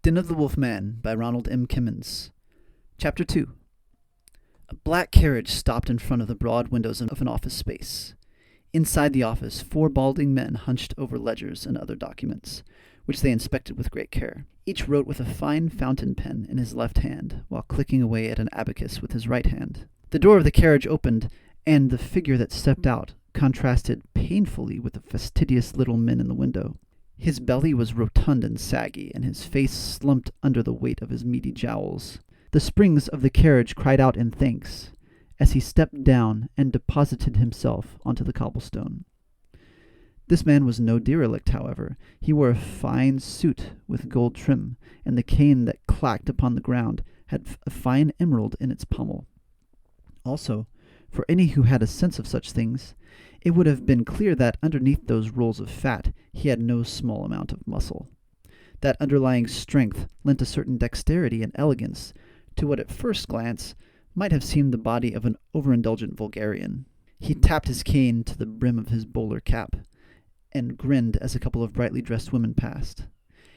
Den of the Wolfman by Ronald M. Kimmons. Chapter 2. A black carriage stopped in front of the broad windows of an office space. Inside the office, 4 balding men hunched over ledgers and other documents, which they inspected with great care. Each wrote with a fine fountain pen in his left hand, while clicking away at an abacus with his right hand. The door of the carriage opened, and the figure that stepped out contrasted painfully with the fastidious little men in the window. His belly was rotund and saggy, and his face slumped under the weight of his meaty jowls. The springs of the carriage cried out in thanks, as he stepped down and deposited himself onto the cobblestone. This man was no derelict, however. He wore a fine suit with gold trim, and the cane that clacked upon the ground had a fine emerald in its pommel. Also, for any who had a sense of such things, it would have been clear that underneath those rolls of fat he had no small amount of muscle. That underlying strength lent a certain dexterity and elegance to what at first glance might have seemed the body of an overindulgent vulgarian. He tapped his cane to the brim of his bowler cap, and grinned as a couple of brightly dressed women passed.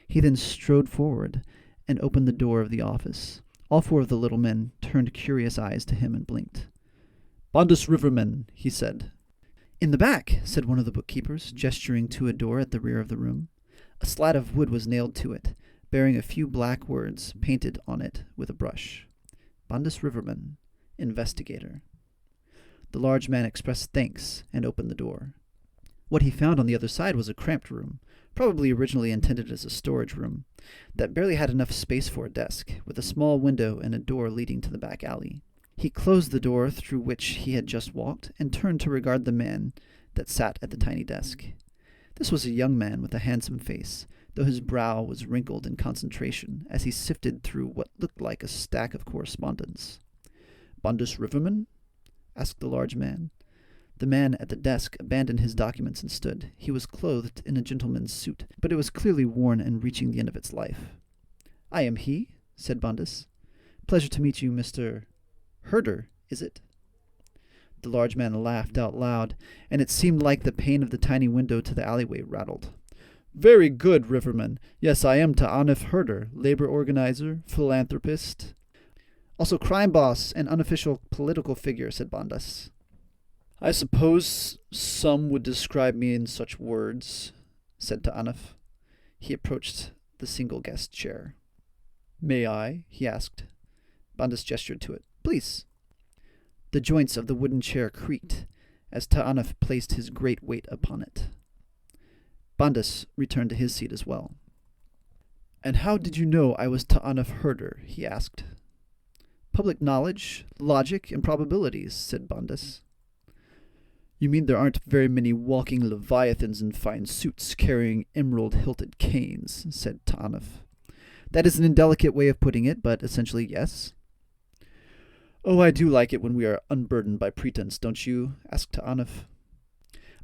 He then strode forward and opened the door of the office. All 4 of the little men turned curious eyes to him and blinked. "Bondus Riverman," he said. "In the back," said one of the bookkeepers, gesturing to a door at the rear of the room. A slat of wood was nailed to it, bearing a few black words painted on it with a brush. Bondus Riverman, investigator. The large man expressed thanks and opened the door. What he found on the other side was a cramped room, probably originally intended as a storage room, that barely had enough space for a desk, with a small window and a door leading to the back alley. He closed the door through which he had just walked, and turned to regard the man that sat at the tiny desk. This was a young man with a handsome face, though his brow was wrinkled in concentration as he sifted through what looked like a stack of correspondence. "Bondus Riverman?" asked the large man. The man at the desk abandoned his documents and stood. He was clothed in a gentleman's suit, but it was clearly worn and reaching the end of its life. "I am he," said Bondus. "Pleasure to meet you, Mr. Herder, is it?" The large man laughed out loud, and it seemed like the pane of the tiny window to the alleyway rattled. "Very good, Riverman. Yes, I am Ta'anif Herder, labor organizer, philanthropist. Also crime boss and unofficial political figure," said Bondus. "I suppose some would describe me in such words," said Ta'anif. He approached the single guest chair. "May I?" he asked. Bondus gestured to it. "Please." The joints of the wooden chair creaked as Ta'anif placed his great weight upon it. Bondus returned to his seat as well. "And how did you know I was Ta'anif Herder?" he asked. "Public knowledge, logic, and probabilities," said Bondus. "You mean there aren't very many walking leviathans in fine suits carrying emerald-hilted canes," said Ta'anif. "That is an indelicate way of putting it, but essentially yes." "Oh, I do like it when we are unburdened by pretense, don't you?" asked Ta'anif.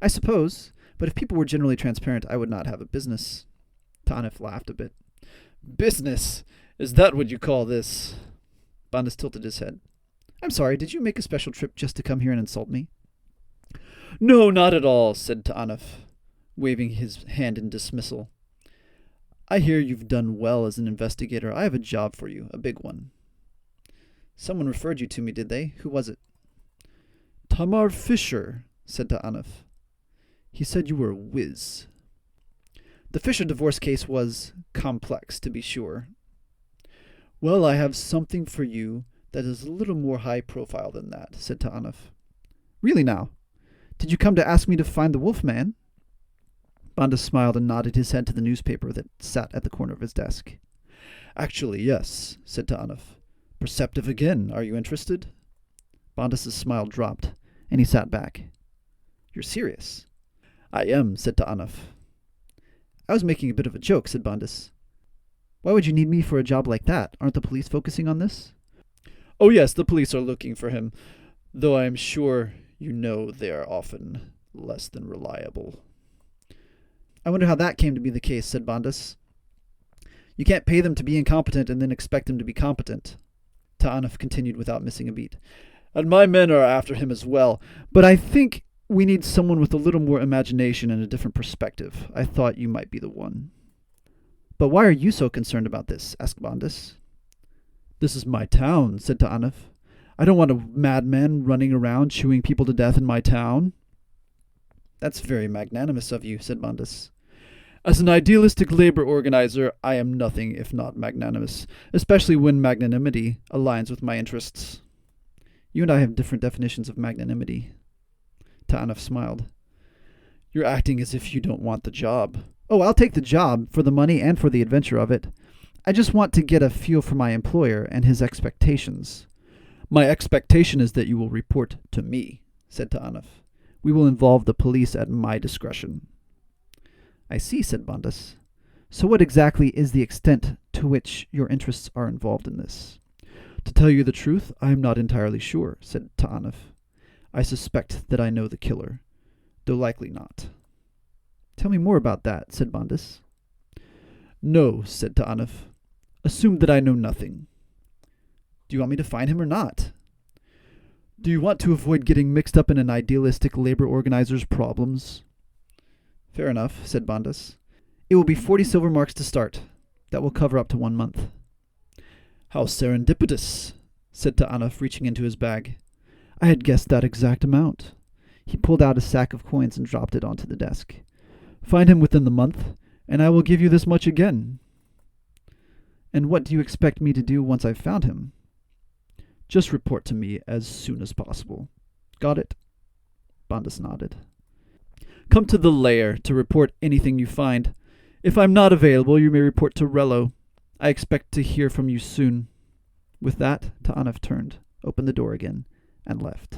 "I suppose, but if people were generally transparent, I would not have a business." Ta'anif laughed a bit. "Business? Is that what you call this?" Bondus tilted his head. "I'm sorry, did you make a special trip just to come here and insult me?" "No, not at all," said Ta'anif, waving his hand in dismissal. "I hear you've done well as an investigator. I have a job for you, a big one." "Someone referred you to me, did they? Who was it?" "Tamar Fisher," said Ta'anif. "He said you were a whiz." The Fisher divorce case was complex, to be sure. "Well, I have something for you that is a little more high profile than that," said Ta'anif. "Really now? Did you come to ask me to find the Wolfman?" Bondus smiled and nodded his head to the newspaper that sat at the corner of his desk. "Actually, yes," said Ta'anif. "Perceptive again. Are you interested?" Bondus's smile dropped, and he sat back. "You're serious?" "I am," said Ta'anif. "I was making a bit of a joke," said Bondus. "Why would you need me for a job like that? Aren't the police focusing on this?" "Oh yes, the police are looking for him, though I am sure you know they are often less than reliable." "I wonder how that came to be the case," said Bondus. "You can't pay them to be incompetent and then expect them to be competent." Ta'anif continued without missing a beat. "And my men are after him as well, but I think we need someone with a little more imagination and a different perspective. I thought you might be the one." But why are you so concerned about this? Asked Bondus. This is my town, said Ta'anuf. I don't want a madman running around chewing people to death in my town. That's very magnanimous of you, said Bondus. As an idealistic labor organizer, I am nothing if not magnanimous, especially when magnanimity aligns with my interests. You and I have different definitions of magnanimity. Ta'anuf smiled. You're acting as if you don't want the job. Oh, I'll take the job, for the money and for the adventure of it. I just want to get a feel for my employer and his expectations. My expectation is that you will report to me, said Ta'anuf. We will involve the police at my discretion. I see, said Bondus. So what exactly is the extent to which your interests are involved in this? To tell you the truth, I am not entirely sure, said Ta'anuf. I suspect that I know the killer, though likely not. Tell me more about that, said Bondus. No, said Ta'anuf. Assume that I know nothing. Do you want me to find him or not? Do you want to avoid getting mixed up in an idealistic labor organizer's problems? Fair enough, said Bondus. It will be 40 silver marks to start. That will cover up to 1 month. How serendipitous, said Ta'anuf, reaching into his bag. I had guessed that exact amount. He pulled out a sack of coins and dropped it onto the desk. Find him within the month, and I will give you this much again. And what do you expect me to do once I've found him? Just report to me as soon as possible. Got it? Bondus nodded. Come to the lair to report anything you find. If I'm not available, you may report to Rello. I expect to hear from you soon. With that, Ta'anuf turned, opened the door again, and left.